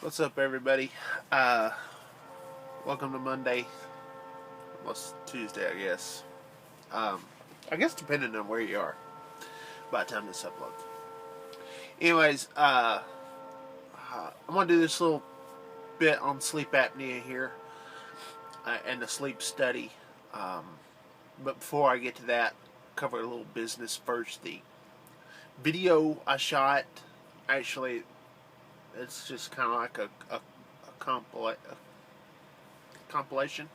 What's up, everybody? Welcome to Monday. Well, it's Tuesday, I guess. I guess depending on where you are by the time this uploads. Anyways, I'm gonna do this little bit on sleep apnea here and the sleep study. But before I get to that, cover a little business first. The video I shot, actually, it's just kind of like a compilation,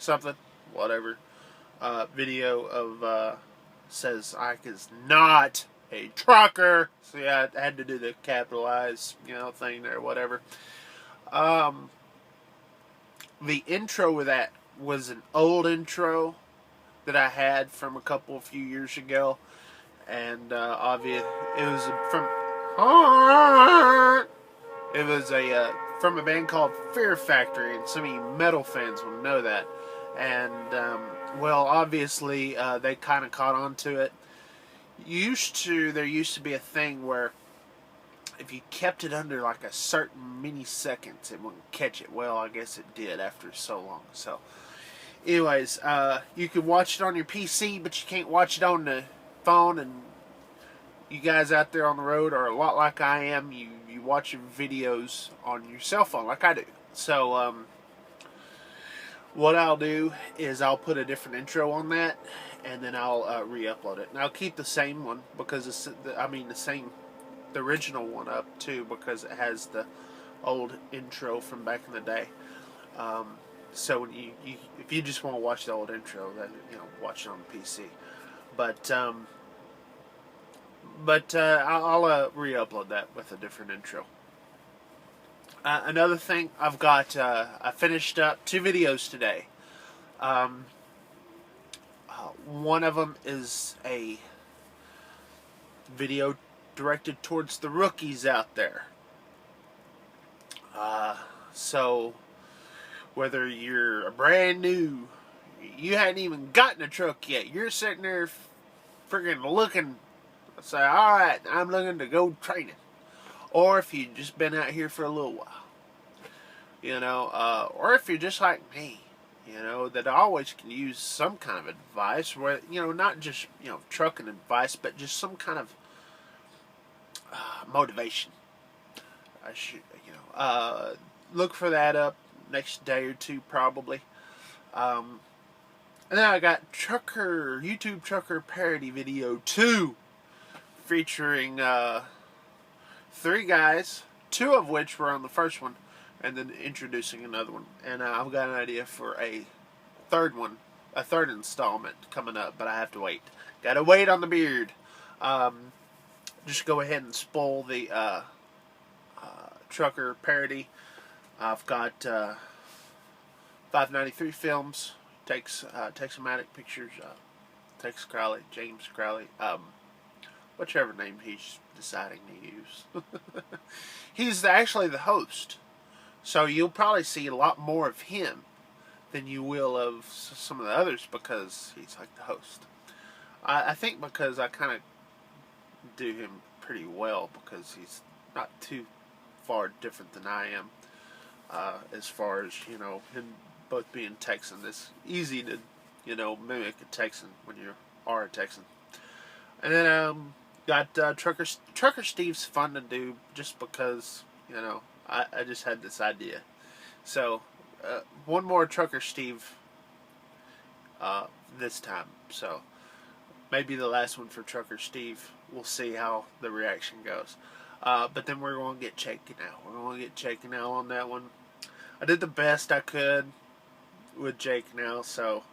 something, whatever. Video of says Ike is not a trucker. So yeah, I had to do the capitalized, thing there, whatever. The intro with that was an old intro that I had from a few years ago, and obvious it was from from a band called Fear Factory, and some of you metal fans will know that. And well, obviously they kind of caught on to it. There used to be a thing where if you kept it under like a certain many seconds, it wouldn't catch it. Well, I guess it did after so long. So, anyways, you can watch it on your PC, but you can't watch it on the phone. And you guys out there on the road are a lot like I am. You watch your videos on your cell phone like I do. So, what I'll do is I'll put a different intro on that, and then I'll re-upload it. And I'll keep the same one because it's, the original one up too, because it has the old intro from back in the day. So when if you just want to watch the old intro, then watch it on the PC. But I'll re-upload that with a different intro. Another thing, I've got I finished up 2 videos today. One of them is a video directed towards the rookies out there. So whether you're a brand new, you hadn't even gotten a truck yet, you're sitting there friggin' looking, say, alright, I'm looking to go training. Or if you've just been out here for a little while, or if you're just like me, that always can use some kind of advice, where, not just, trucking advice, but just some kind of motivation. I should, look for that up next day or two, probably. And then I got YouTube Trucker Parody Video 2, featuring 3 guys, 2 of which were on the first one, and then introducing another one. And I've got an idea for a third installment coming up, but I have to wait. Gotta wait on the beard. Just go ahead and spoil the trucker parody. I've got 593 Films, takes Texomatic Pictures, Tex Crowley, James Crowley, whichever name he's deciding to use. He's actually the host, so you'll probably see a lot more of him than you will of some of the others, because he's like the host. I think because I kind of do him pretty well, because he's not too far different than I am, as far as, him both being Texan. It's easy to, mimic a Texan when you are a Texan. And then, got Trucker Steve's fun to do, just because, I just had this idea. So, one more Trucker Steve this time. So, maybe the last one for Trucker Steve. We'll see how the reaction goes. But then we're going to get Shaken Out. We're going to get Shaken Out on that one. I did the best I could with Jake now, so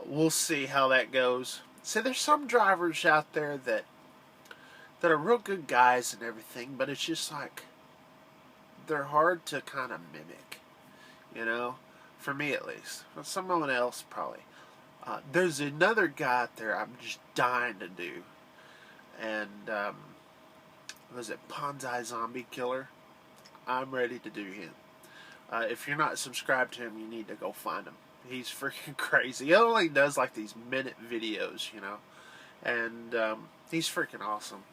we'll see how that goes. See, there's some drivers out there that are real good guys and everything, but it's just like they're hard to kind of mimic, for me at least. For someone else, probably. There's another guy out there I'm just dying to do, and was it Ponzi Zombie Killer? I'm ready to do him. If you're not subscribed to him, you need to go find him. He's freaking crazy. He only does like these minute videos, and he's freaking awesome.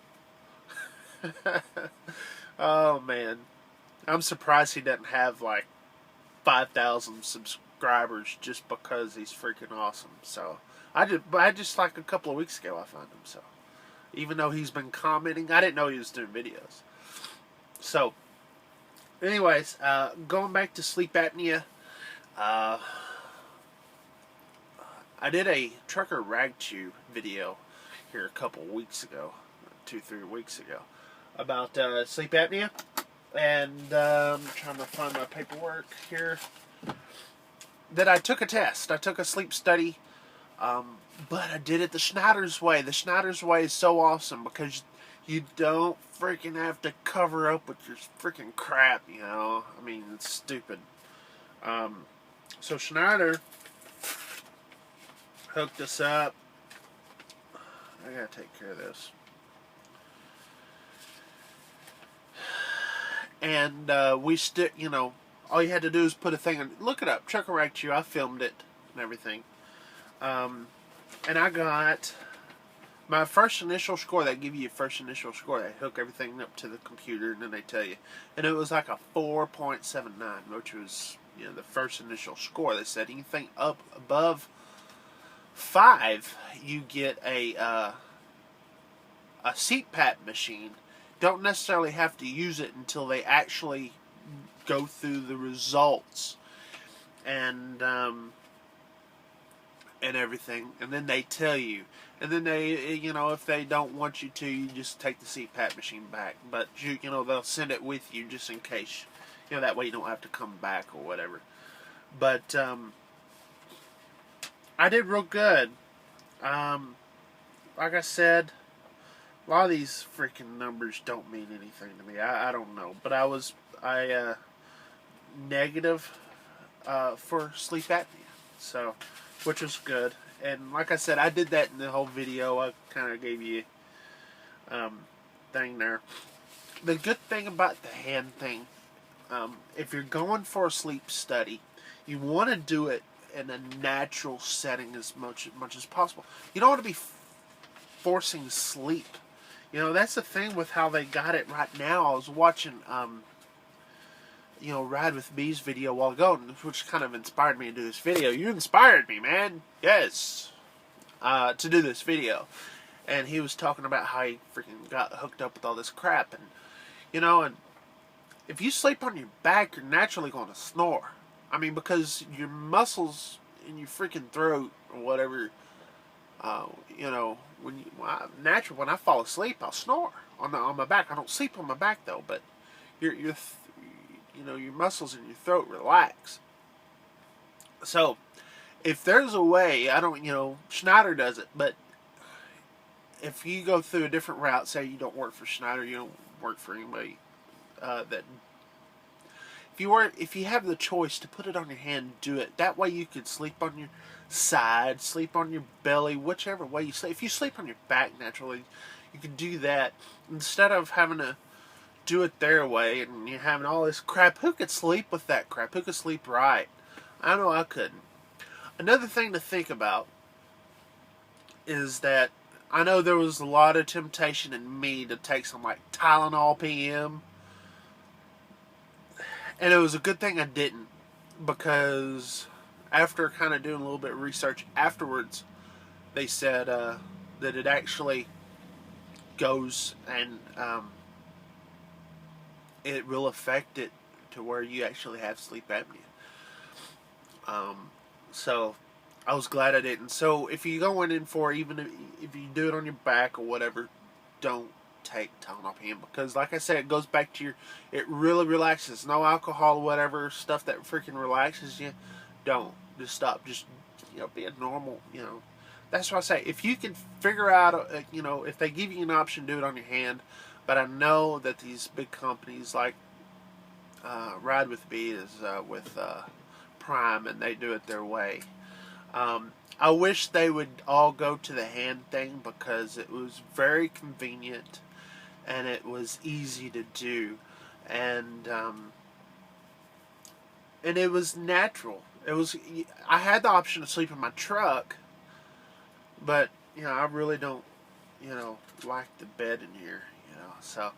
Oh man, I'm surprised he doesn't have like 5,000 subscribers just because he's freaking awesome. So I just like a couple of weeks ago I found him. So even though he's been commenting, I didn't know he was doing videos. So, anyways, going back to sleep apnea, uh, I did a trucker rag chew video here a couple weeks ago, 2-3 weeks ago, about sleep apnea, and I'm trying to find my paperwork here. That I took a test. I took a sleep study, but I did it the Schneider's way. The Schneider's way is so awesome because you don't freaking have to cover up with your freaking crap, you know. I mean, it's stupid. So Schneider hooked us up. I gotta take care of this. And we you know, all you had to do is put a thing on. Look it up, Trucker Rag Chew. I filmed it and everything. And I got my first initial score. They give you a first initial score. They hook everything up to the computer and then they tell you. And it was like a 4.79, which was, you know, the first initial score. They said anything up above 5, you get a CPAP machine. Don't necessarily have to use it until they actually go through the results and everything, and then they tell you, and then they, you know, if they don't want you to, you just take the CPAP machine back, but you know, they'll send it with you just in case, you know, that way you don't have to come back or whatever. But I did real good. Like I said, a lot of these freaking numbers don't mean anything to me. I don't know, but I negative for sleep apnea, so, which was good. And like I said, I did that in the whole video. I kind of gave you thing there. The good thing about the hand thing, if you're going for a sleep study, you want to do it in a natural setting as much as possible. You don't want to be forcing sleep. You know, that's the thing with how they got it right now. I was watching you know, Ride with Bees video a while ago, which kind of inspired me to do this video. You inspired me, man. Yes. To do this video. And he was talking about how he freaking got hooked up with all this crap. And, you know, and if you sleep on your back, you're naturally going to snore. I mean, because your muscles in your freaking throat or whatever, you know, when I fall asleep, I'll snore on my back. I don't sleep on my back though, but you know, your muscles in your throat relax. So, if there's a way, I don't, you know, Schneider does it, but if you go through a different route, say you don't work for Schneider, you don't work for anybody that. If you have the choice to put it on your hand, do it. That way you could sleep on your side, sleep on your belly, whichever way you sleep. If you sleep on your back naturally, you can do that instead of having to do it their way and you're having all this crap. Who could sleep with that crap? Who could sleep right? I know I couldn't. Another thing to think about is that I know there was a lot of temptation in me to take some like Tylenol PM. And it was a good thing I didn't, because after kind of doing a little bit of research afterwards, they said that it actually goes and it will affect it to where you actually have sleep apnea. So I was glad I didn't. So if you're going in for, even if you do it on your back or whatever, don't take Tylenol PM, because like I said, it goes back to it really relaxes. No alcohol, whatever stuff that freaking relaxes you. Don't. Just stop. Just, you know, be a normal, you know. That's what I say. If you can figure out, you know, if they give you an option, do it on your hand. But I know that these big companies like Ride with B is with Prime, and they do it their way. I wish they would all go to the hand thing, because it was very convenient and it was easy to do, and it was natural. I had the option to sleep in my truck, but you know, I really don't, you know, like the bed in here, you know. So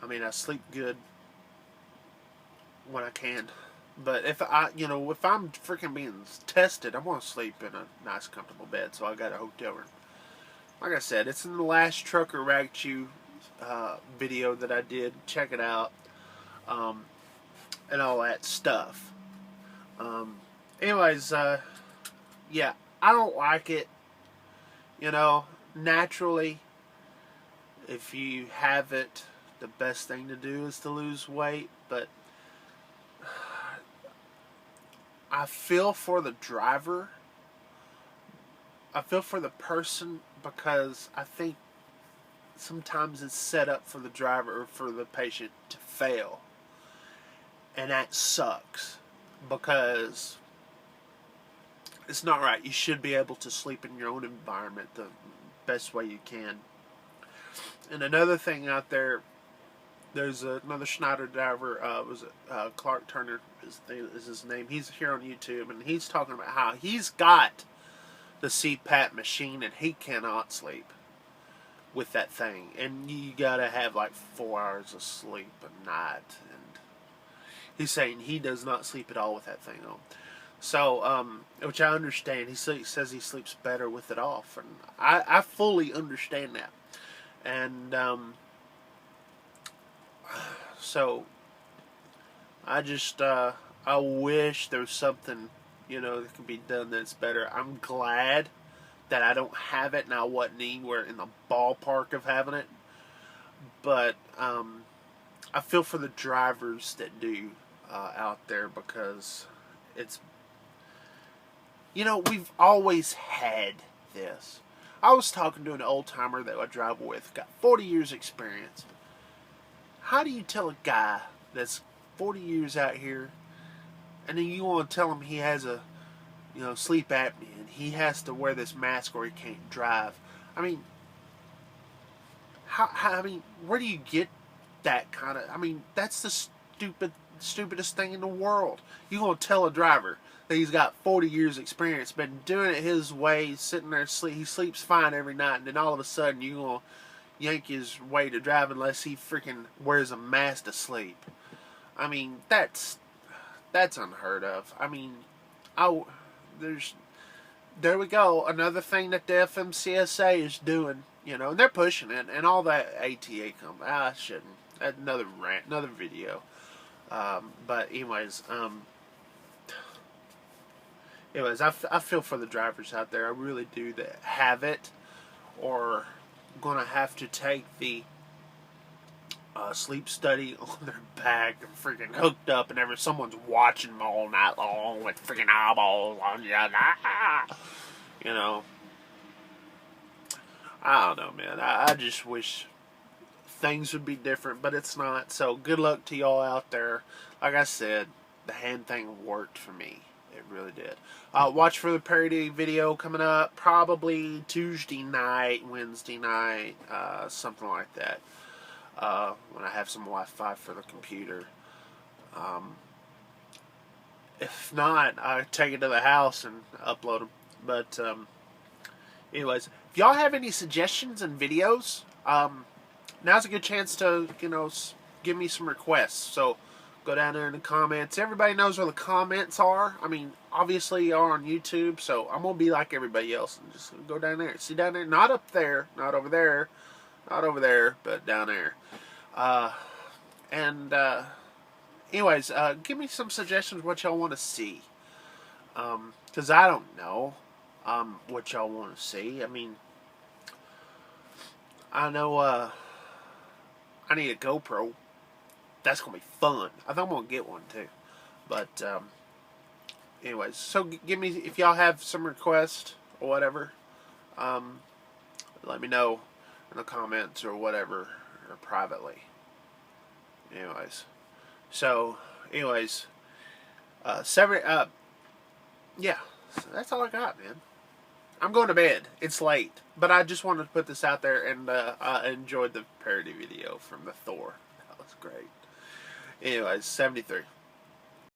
I mean, I sleep good when I can. But if if I'm freaking being tested, I want to sleep in a nice, comfortable bed. So I got a hotel room. Like I said, it's in the last Trucker Rag Chew video that I did. Check it out. And all that stuff. Anyways, yeah, I don't like it. Naturally, if you have it, the best thing to do is to lose weight. But I feel for the driver. I feel for the person, because I think sometimes it's set up for the driver or for the patient to fail. And that sucks, because it's not right. You should be able to sleep in your own environment the best way you can. And another thing out there, there's another Schneider driver, Clark Turner is his name. He's here on YouTube, and he's talking about how he's got the CPAP machine and he cannot sleep with that thing. And you gotta have like 4 hours of sleep a night. And he's saying he does not sleep at all with that thing on. So, which I understand. He says he sleeps better with it off, and I fully understand that. And so I just I wish there was something that could be done that's better. I'm glad that I don't have it, and I wasn't anywhere in the ballpark of having it. But I feel for the drivers that do out there, because it's we've always had this. I was talking to an old timer that I drive with, got 40 years experience. How do you tell a guy that's 40 years out here, and then you want to tell him he has a sleep apnea and he has to wear this mask or he can't drive? I mean, where do you get that kind of? I mean, that's the stupidest thing in the world. You gonna tell a driver that he's got 40 years experience, been doing it his way, sitting there he sleeps fine every night, and then all of a sudden you gonna yank his way to drive unless he freaking wears a mask to sleep? I mean, that's unheard of. I mean, there we go, another thing that the FMCSA is doing, and they're pushing it, and all that ATA comes. I shouldn't. Another rant, another video. But anyways, I feel for the drivers out there. I really do, that have it, or gonna have to take the sleep study on their back and freaking hooked up, and someone's watching them all night long with freaking eyeballs on you. I don't know, man. I just wish things would be different, but it's not. So good luck to y'all out there. Like I said, the hand thing worked for me. It really did. Watch for the parody video coming up, probably Tuesday night, Wednesday night, something like that. When I have some Wi-Fi for the computer. If not, I take it to the house and upload them. But anyways, if y'all have any suggestions and videos, now's a good chance to give me some requests. So go down there in the comments. Everybody knows where the comments are. I mean, obviously you are on YouTube, so I'm gonna be like everybody else and just go down there. See down there, not up there, not over there. Not over there, but down there. Anyways, give me some suggestions what y'all want to see. Because I don't know what y'all want to see. I mean, I know I need a GoPro. That's going to be fun. I think I'm going to get one too. But, anyways, so give me, if y'all have some requests or whatever, let me know in the comments or whatever, or privately. Anyways, so yeah, so that's all I got, man. I'm going to bed. It's late, but I just wanted to put this out there, and I enjoyed the parody video from the Thor. That was great. Anyways, 73.